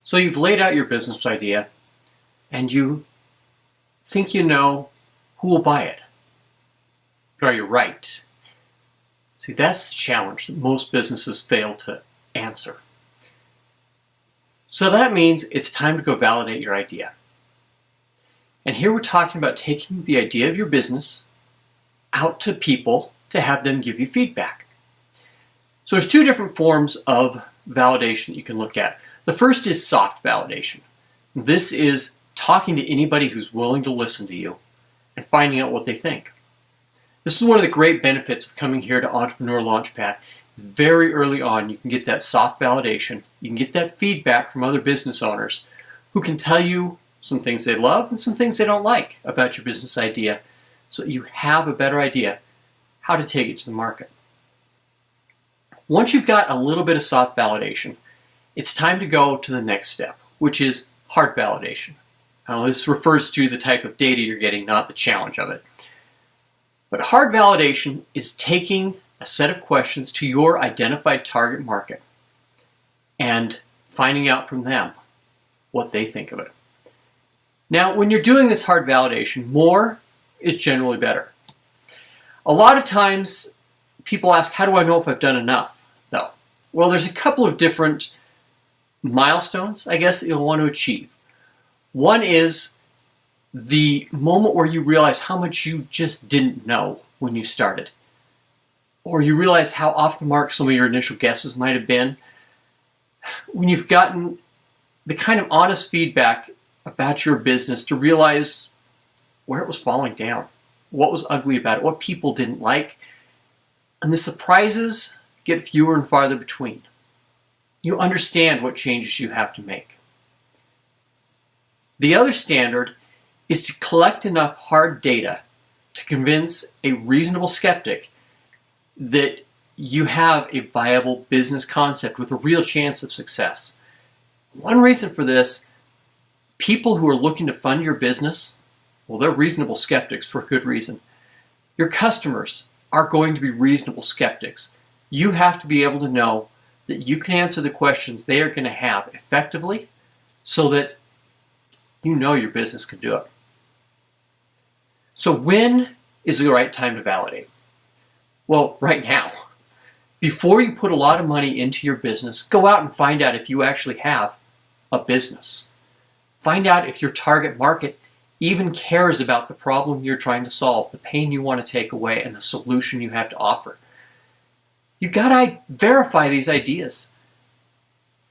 So you've laid out your business idea and you think you know who will buy it. But are you right? See, that's the challenge that most businesses fail to answer. So that means it's time to go validate your idea. And here we're talking about taking the idea of your business out to people to have them give you feedback. So there's two different forms of validation that you can look at. The first is soft validation. This is talking to anybody who's willing to listen to you and finding out what they think. This is one of the great benefits of coming here to Entrepreneur Launchpad. Very early on, you can get that soft validation. You can get that feedback from other business owners who can tell you some things they love and some things they don't like about your business idea, so that you have a better idea how to take it to the market. Once you've got a little bit of soft validation, it's time to go to the next step, which is hard validation. Now, this refers to the type of data you're getting, not the challenge of it. But hard validation is taking a set of questions to your identified target market and finding out from them what they think of it. Now, when you're doing this hard validation, more is generally better. A lot of times, people ask, how do I know if I've done enough, though? Well, there's a couple of different milestones, I guess, that you'll want to achieve. One is the moment where you realize how much you just didn't know when you started. Or you realize how off the mark some of your initial guesses might have been. When you've gotten the kind of honest feedback about your business to realize where it was falling down, what was ugly about it, what people didn't like, and the surprises get fewer and farther between. You understand what changes you have to make. The other standard is to collect enough hard data to convince a reasonable skeptic that you have a viable business concept with a real chance of success. One reason for this, people who are looking to fund your business, well, they're reasonable skeptics for a good reason. Your customers are going to be reasonable skeptics. You have to be able to know that you can answer the questions they are going to have effectively so that you know your business can do it. So when is the right time to validate? Well, right now. Before you put a lot of money into your business, go out and find out if you actually have a business. Find out if your target market even cares about the problem you're trying to solve, the pain you want to take away, and the solution you have to offer. You gotta verify these ideas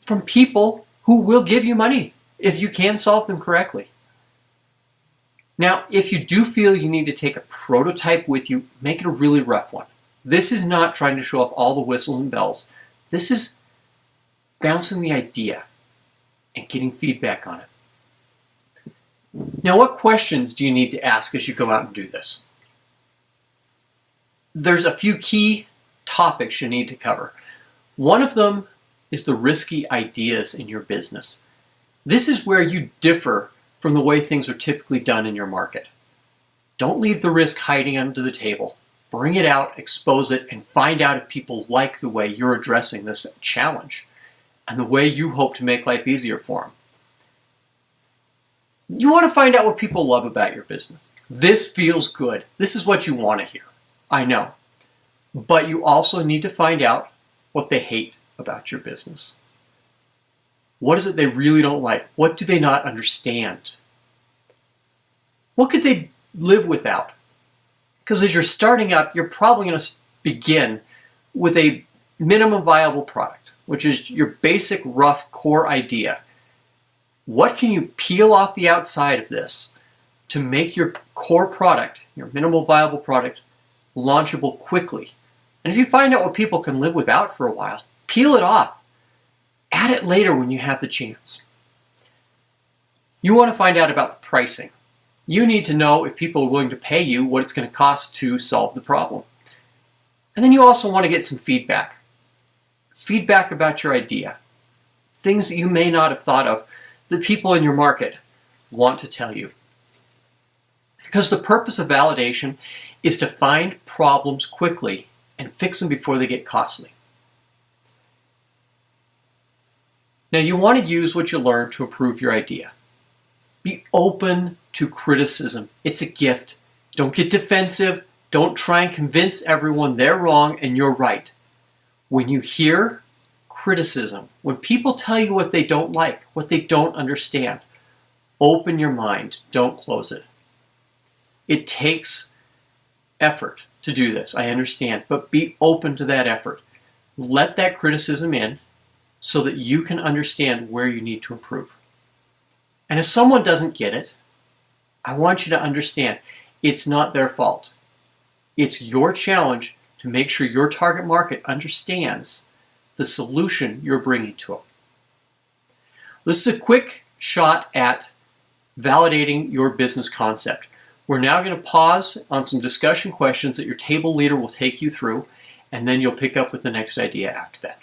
from people who will give you money if you can solve them correctly. Now, if you do feel you need to take a prototype with you, make it a really rough one. This is not trying to show off all the whistles and bells. This is bouncing the idea and getting feedback on it. Now, what questions do you need to ask as you go out and do this? There's a few key topics you need to cover. One of them is the risky ideas in your business. This is where you differ from the way things are typically done in your market. Don't leave the risk hiding under the table. Bring it out, expose it, and find out if people like the way you're addressing this challenge and the way you hope to make life easier for them. You want to find out what people love about your business. This feels good. This is what you want to hear. I know. But you also need to find out what they hate about your business. What is it they really don't like? What do they not understand? What could they live without? Because as you're starting up, you're probably going to begin with a minimum viable product, which is your basic rough core idea. What can you peel off the outside of this to make your core product, your minimal viable product, launchable quickly? And if you find out what people can live without for a while, peel it off. Add it later when you have the chance. You want to find out about the pricing. You need to know if people are willing to pay you what it's going to cost to solve the problem. And then you also want to get some feedback. Feedback about your idea. Things that you may not have thought of that people in your market want to tell you. Because the purpose of validation is to find problems quickly and fix them before they get costly. Now, you want to use what you learned to improve your idea. Be open to criticism. It's a gift. Don't get defensive. Don't try and convince everyone they're wrong and you're right. When you hear criticism, when people tell you what they don't like, what they don't understand, open your mind. Don't close it. It takes effort to do this, I understand, but be open to that effort. Let that criticism in so that you can understand where you need to improve. And if someone doesn't get it, I want you to understand it's not their fault. It's your challenge to make sure your target market understands the solution you're bringing to them. This is a quick shot at validating your business concept. We're now going to pause on some discussion questions that your table leader will take you through, and then you'll pick up with the next idea after that.